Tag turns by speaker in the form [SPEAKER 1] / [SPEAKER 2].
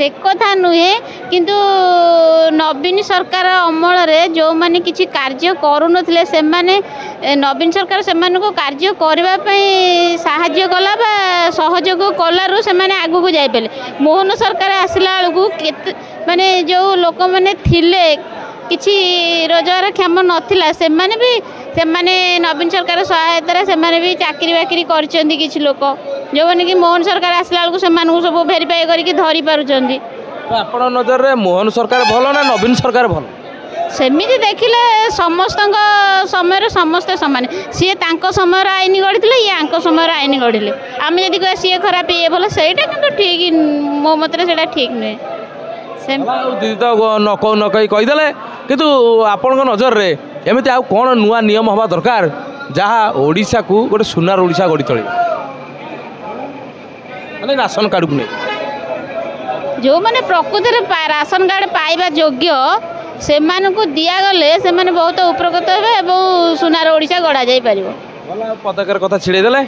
[SPEAKER 1] से कथा नुहे किंतु नवीन सरकार अमल जो मैंने किसी कार्य करूनथिले से माने नवीन सरकार से कार्य करने साहाय्य कला सहयोग कलु से आगू को जापे मोहन सरकार आसला बेलू माने जो लोक मैंने थिले किसी रोजगार क्षम नाला से नवीन सरकार सहायता से भी चाकरी बाकरी कर किसी लोक जो मैंने कि मोहन सरकार आसला बेलू से सब भेरीफाई करके धरी पार्टी।
[SPEAKER 2] आपण नजर में मोहन सरकार भल ना नवीन सरकार भल
[SPEAKER 1] सेमिति देखिले समस्त समय समस्ते सामान सी समय आईन गढ़ी ये समय आईन गढ़ी आम जदि कह सी खराब ये भल से ठीक मो मत ठीक नुहे
[SPEAKER 2] दीदी तो न कही कहीदे कितु आपण नजर में एमती आउ कौन नुआ नियम हवा दरकार जहाँ ओडिशा को गोटे सुनार ओडिशा गढ़ी तले माने राशन कार्ड को नहीं
[SPEAKER 1] जो मैंने प्रकृति राशन कार्ड पाइबा योग्य से दिगले से बहुत उपकृत हे सुनार ओडिशा गढ़ा जा पार
[SPEAKER 2] पदकार कथा छिड़े देले।